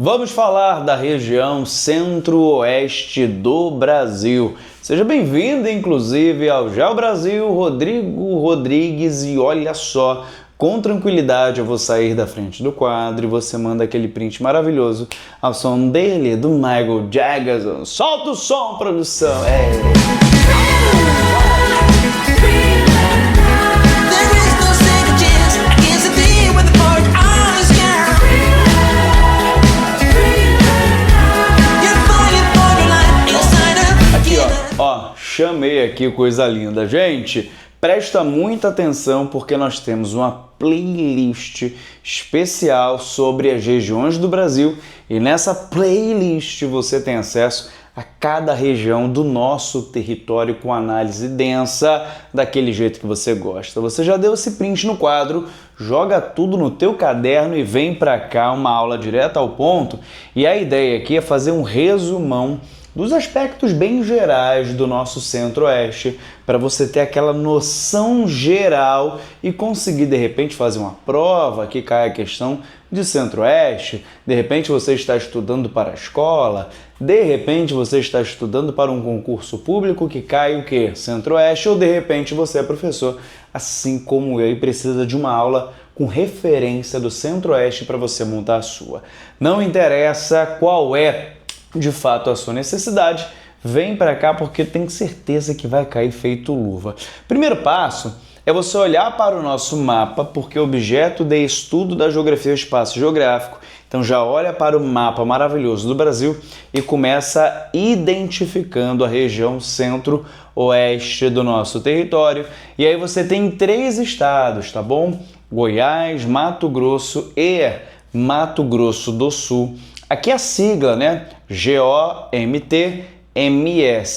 Vamos falar da região centro-oeste do Brasil. Seja bem-vindo, inclusive, ao Geo Brasil, Rodrigo Rodrigues. E olha só, com tranquilidade eu vou sair da frente do quadro e você manda aquele print maravilhoso ao som dele, do Michael Jackson. Solta o som, produção! Chamei aqui coisa linda. Gente, presta muita atenção porque nós temos uma playlist especial sobre as regiões do Brasil e nessa playlist você tem acesso a cada região do nosso território com análise densa, daquele jeito que você gosta. Você já deu esse print no quadro, joga tudo no teu caderno e vem pra cá, uma aula direta ao ponto. E a ideia aqui é fazer um resumão dos aspectos bem gerais do nosso centro-oeste, para você ter aquela noção geral e conseguir de repente fazer uma prova que cai a questão de centro-oeste, de repente você está estudando para a escola, de repente você está estudando para um concurso público que cai o quê? Centro-oeste, ou de repente você é professor, assim como eu, e precisa de uma aula com referência do centro-oeste para você montar a sua. Não interessa qual é de fato a sua necessidade, vem para cá porque tem certeza que vai cair feito luva. Primeiro passo é você olhar para o nosso mapa, porque é objeto de estudo da geografia e espaço geográfico. Então já olha para o mapa maravilhoso do Brasil e começa identificando a região centro-oeste do nosso território. E aí você tem 3 estados, tá bom? Goiás, Mato Grosso e Mato Grosso do Sul. Aqui a sigla, né? GOMT-MS.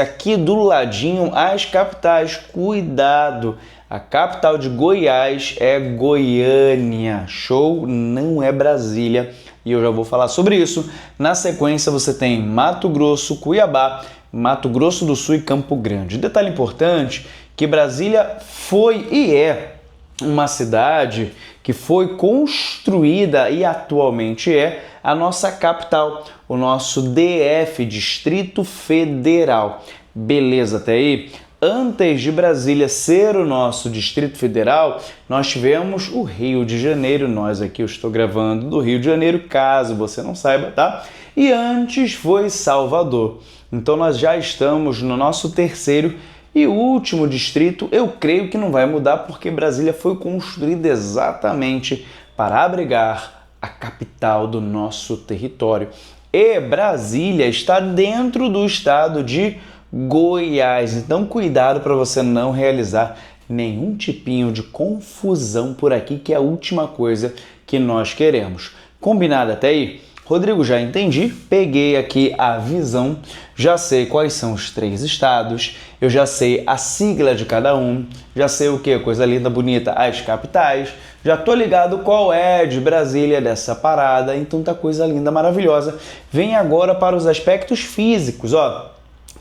Aqui do ladinho as capitais. Cuidado! A capital de Goiás é Goiânia. Show? Não é Brasília. E eu já vou falar sobre isso. Na sequência você tem Mato Grosso, Cuiabá, Mato Grosso do Sul e Campo Grande. Detalhe importante que Brasília foi e é uma cidade que foi construída e atualmente é a nossa capital, o nosso DF, Distrito Federal. Beleza até aí? Antes de Brasília ser o nosso Distrito Federal, nós tivemos o Rio de Janeiro. Nós aqui, eu estou gravando do Rio de Janeiro, caso você não saiba, tá? E antes foi Salvador. Então nós já estamos no nosso terceiro e último distrito. Eu creio que não vai mudar porque Brasília foi construída exatamente para abrigar a capital do nosso território. E Brasília está dentro do estado de Goiás. Então cuidado para você não realizar nenhum tipinho de confusão por aqui, que é a última coisa que nós queremos. Combinado até aí? Rodrigo, já entendi, peguei aqui a visão, já sei quais são os 3 estados, eu já sei a sigla de cada um, já sei o que? Coisa linda, bonita, as capitais, já tô ligado qual é de Brasília dessa parada, então tá coisa linda, maravilhosa. Vem agora para os aspectos físicos, ó,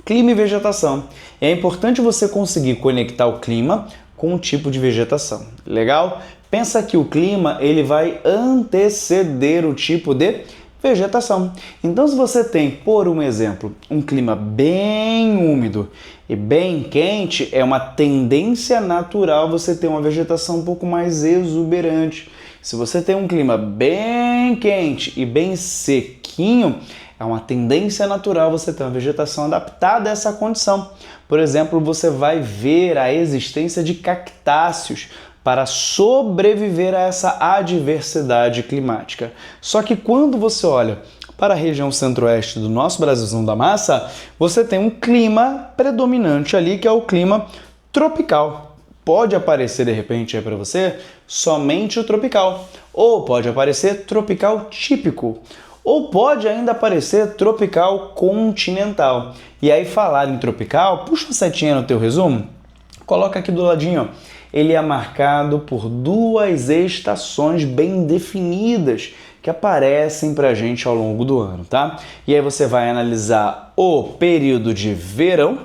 clima e vegetação. É importante você conseguir conectar o clima com o tipo de vegetação, legal? Pensa que o clima ele vai anteceder o tipo de vegetação. Então, se você tem, por um exemplo, um clima bem úmido e bem quente, é uma tendência natural você ter uma vegetação um pouco mais exuberante. Se você tem um clima bem quente e bem sequinho, é uma tendência natural você ter uma vegetação adaptada a essa condição. Por exemplo, você vai ver a existência de cactáceos para sobreviver a essa adversidade climática. Só que quando você olha para a região centro-oeste do nosso Brasilzão da Massa, você tem um clima predominante ali, que é o clima tropical. Pode aparecer de repente aí para você somente o tropical, ou pode aparecer tropical típico, ou pode ainda aparecer tropical continental. E aí falar em tropical, puxa a setinha no teu resumo, coloca aqui do ladinho, ó. Ele é marcado por 2 estações bem definidas que aparecem para a gente ao longo do ano, tá? E aí você vai analisar o período de verão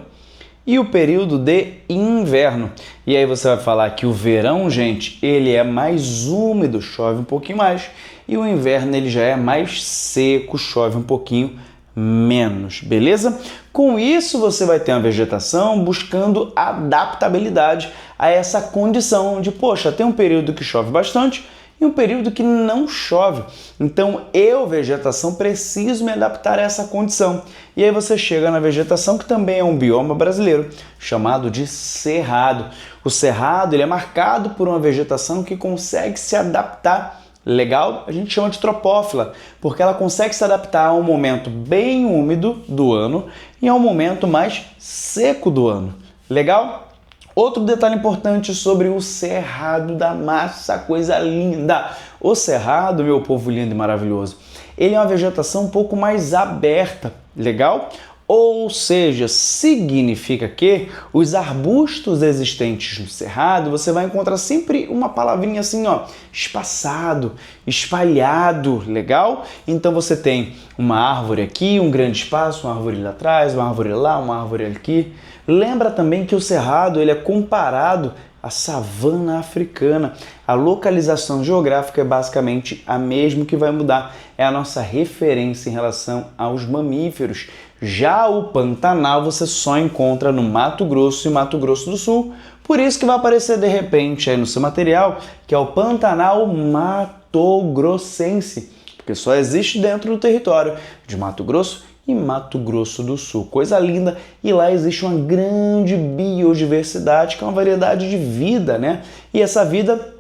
e o período de inverno. E aí você vai falar que o verão, gente, ele é mais úmido, chove um pouquinho mais, e o inverno ele já é mais seco, chove um pouquinho menos, beleza? Com isso você vai ter uma vegetação buscando adaptabilidade a essa condição de, poxa, tem um período que chove bastante e um período que não chove. Então eu, vegetação, preciso me adaptar a essa condição. E aí você chega na vegetação, que também é um bioma brasileiro, chamado de cerrado. O cerrado ele é marcado por uma vegetação que consegue se adaptar. Legal? A gente chama de tropófila, porque ela consegue se adaptar a um momento bem úmido do ano e a um momento mais seco do ano. Legal? Outro detalhe importante sobre o Cerrado da Massa, coisa linda. O Cerrado, meu povo lindo e maravilhoso, ele é uma vegetação um pouco mais aberta, legal? Ou seja, significa que os arbustos existentes no cerrado, você vai encontrar sempre uma palavrinha assim, ó, espaçado, espalhado, legal? Então você tem uma árvore aqui, um grande espaço, uma árvore lá atrás, uma árvore lá, uma árvore aqui. Lembra também que o cerrado ele é comparado à savana africana. A localização geográfica é basicamente a mesma, que vai mudar é a nossa referência em relação aos mamíferos. Já o Pantanal você só encontra no Mato Grosso e Mato Grosso do Sul, por isso que vai aparecer de repente aí no seu material, que é o Pantanal Mato-Grossense, porque só existe dentro do território de Mato Grosso e Mato Grosso do Sul. Coisa linda! E lá existe uma grande biodiversidade, que é uma variedade de vida, né? E essa vida,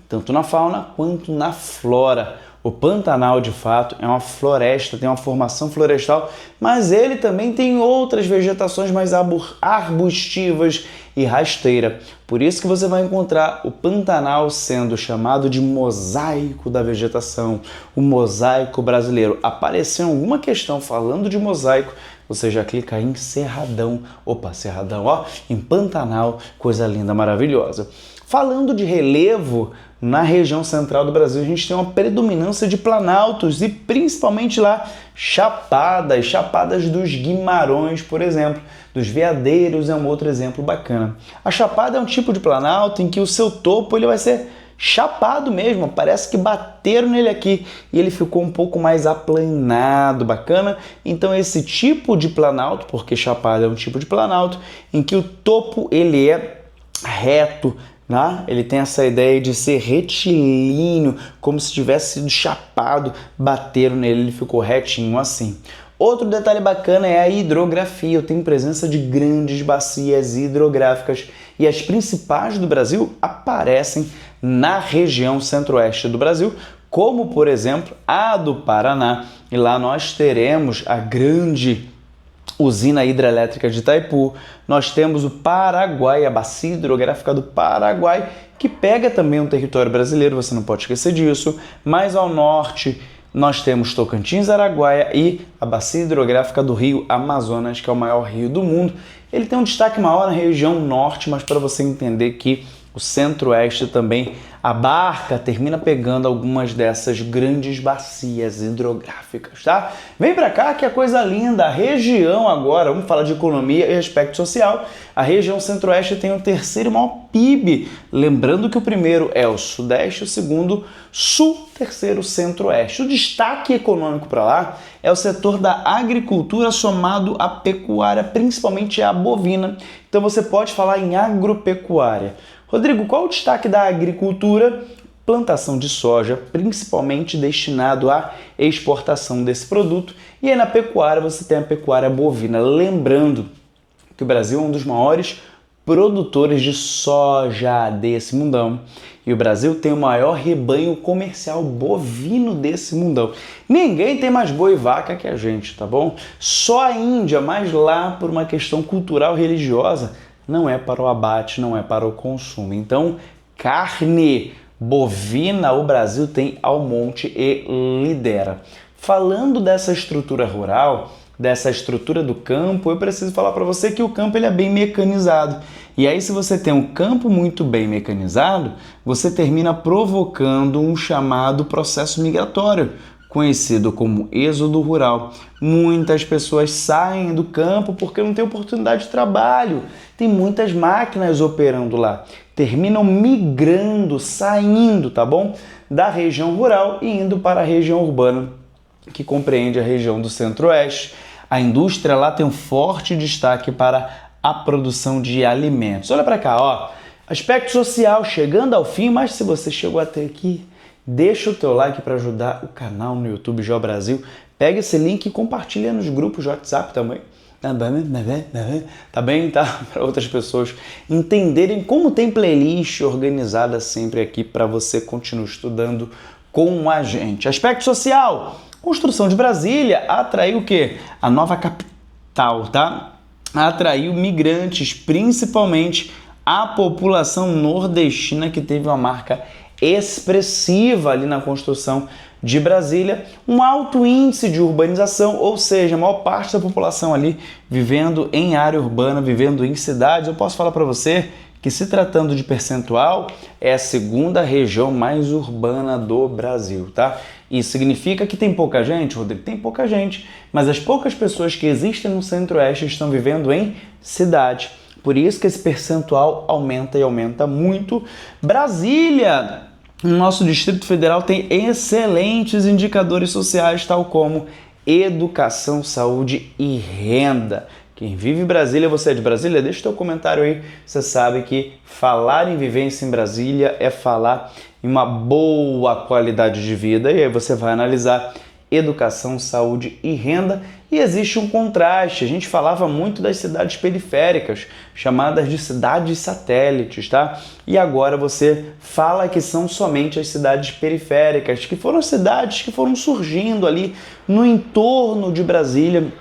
tanto na fauna quanto na flora. O Pantanal, de fato, é uma floresta, tem uma formação florestal, mas ele também tem outras vegetações mais arbustivas e rasteira. Por isso que você vai encontrar o Pantanal sendo chamado de mosaico da vegetação, o mosaico brasileiro. Apareceu alguma questão falando de mosaico, você já clica em Cerradão. Opa, Cerradão, ó, em Pantanal, coisa linda, maravilhosa. Falando de relevo, na região central do Brasil a gente tem uma predominância de planaltos e principalmente lá chapadas dos Guimarães, por exemplo, dos Veadeiros é um outro exemplo bacana. A chapada é um tipo de planalto em que o seu topo ele vai ser chapado mesmo, parece que bateram nele aqui e ele ficou um pouco mais aplanado, bacana. Então esse tipo de planalto, porque chapada é um tipo de planalto em que o topo ele é reto, né? Ele tem essa ideia de ser retilíneo, como se tivesse sido chapado, bateram nele, ele ficou retinho assim. Outro detalhe bacana é a hidrografia. Eu tenho presença de grandes bacias hidrográficas e as principais do Brasil aparecem na região centro-oeste do Brasil, como por exemplo a do Paraná. E lá nós teremos a grande usina hidrelétrica de Itaipu, nós temos o Paraguai, a bacia hidrográfica do Paraguai, que pega também um território brasileiro, você não pode esquecer disso. Mais ao norte nós temos Tocantins, Araguaia e a bacia hidrográfica do Rio Amazonas, que é o maior rio do mundo. Ele tem um destaque maior na região norte, mas para você entender que o centro-oeste também abarca, termina pegando algumas dessas grandes bacias hidrográficas, tá? Vem pra cá que é coisa linda. A região agora, vamos falar de economia e aspecto social. A região centro-oeste tem o terceiro maior PIB. Lembrando que o primeiro é o sudeste, o segundo sul, terceiro centro-oeste. O destaque econômico para lá é o setor da agricultura somado à pecuária, principalmente a bovina. Então você pode falar em agropecuária. Rodrigo, qual o destaque da agricultura? Plantação de soja, principalmente destinado à exportação desse produto. E aí na pecuária você tem a pecuária bovina. Lembrando que o Brasil é um dos maiores produtores de soja desse mundão. E o Brasil tem o maior rebanho comercial bovino desse mundão. Ninguém tem mais boi e vaca que a gente, tá bom? Só a Índia, mas lá por uma questão cultural e religiosa, não é para o abate, não é para o consumo. Então, carne bovina o Brasil tem ao monte e lidera. Falando dessa estrutura rural, dessa estrutura do campo, eu preciso falar para você que o campo ele é bem mecanizado. E aí, se você tem um campo muito bem mecanizado, você termina provocando um chamado processo migratório, conhecido como êxodo rural. Muitas pessoas saem do campo porque não tem oportunidade de trabalho. Tem muitas máquinas operando lá. Terminam migrando, saindo, tá bom? da região rural e indo para a região urbana, que compreende a região do Centro-Oeste. A indústria lá tem um forte destaque para a produção de alimentos. Olha para cá, ó. Aspecto social chegando ao fim, mas se você chegou até aqui, deixa o teu like para ajudar o canal no YouTube GeoBrasil. Pega esse link e compartilha nos grupos de WhatsApp também. Tá bem? Tá? Para outras pessoas entenderem como tem playlist organizada sempre aqui para você continuar estudando com a gente. Aspecto social. Construção de Brasília atraiu o quê? A nova capital, tá? Atraiu migrantes, principalmente a população nordestina, que teve uma marca expressiva ali na construção de Brasília, um alto índice de urbanização, ou seja, a maior parte da população ali vivendo em área urbana, vivendo em cidades. Eu posso falar para você que, se tratando de percentual, é a segunda região mais urbana do Brasil, tá? Isso significa que tem pouca gente, Rodrigo? Tem pouca gente, mas as poucas pessoas que existem no Centro-Oeste estão vivendo em cidade. Por isso que esse percentual aumenta e aumenta muito. Brasília, no nosso Distrito Federal, tem excelentes indicadores sociais, tal como educação, saúde e renda. Quem vive em Brasília, você é de Brasília? Deixa o teu comentário aí. Você sabe que falar em vivência em Brasília é falar em uma boa qualidade de vida. E aí você vai analisar educação, saúde e renda. E existe um contraste. A gente falava muito das cidades periféricas, chamadas de cidades satélites, tá? E agora você fala que são somente as cidades periféricas, que foram cidades que foram surgindo ali no entorno de Brasília,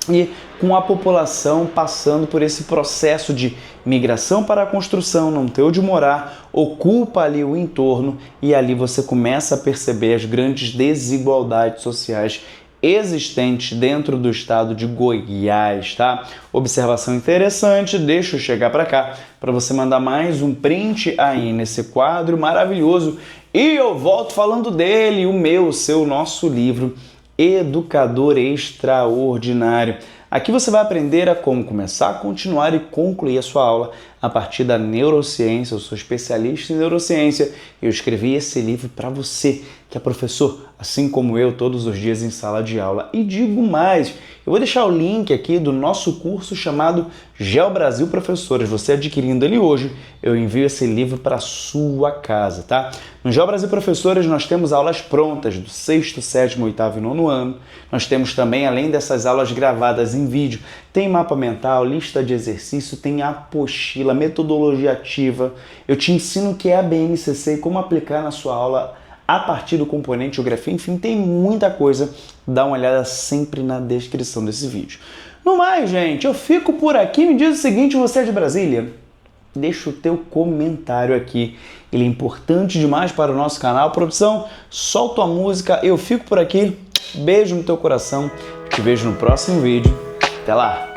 e com a população passando por esse processo de migração para a construção, não ter onde morar, ocupa ali o entorno, e ali você começa a perceber as grandes desigualdades sociais existentes dentro do estado de Goiás, tá? Observação interessante, deixa eu chegar para cá para você mandar mais um print aí nesse quadro maravilhoso, e eu volto falando dele, o seu, nosso livro Educador Extraordinário. Aqui você vai aprender a como começar, continuar e concluir a sua aula a partir da neurociência. Eu sou especialista em neurociência e eu escrevi esse livro para você, que é professor, assim como eu, todos os dias em sala de aula. E digo mais, eu vou deixar o link aqui do nosso curso chamado GeoBrasil Professores. Você adquirindo ele hoje, eu envio esse livro para sua casa, tá? No GeoBrasil Professores nós temos aulas prontas do 6º, 7º, 8º e 9º ano. Nós temos também, além dessas aulas gravadas em vídeo, tem mapa mental, lista de exercício, tem apostila, metodologia ativa. Eu te ensino o que é a BNCC e como aplicar na sua aula a partir do componente geografia. Enfim, tem muita coisa. Dá uma olhada sempre na descrição desse vídeo. No mais, gente, eu fico por aqui. Me diz o seguinte, você é de Brasília? Deixa o teu comentário aqui. Ele é importante demais para o nosso canal. Produção, solta a música. Eu fico por aqui. Beijo no teu coração. Te vejo no próximo vídeo. Até lá!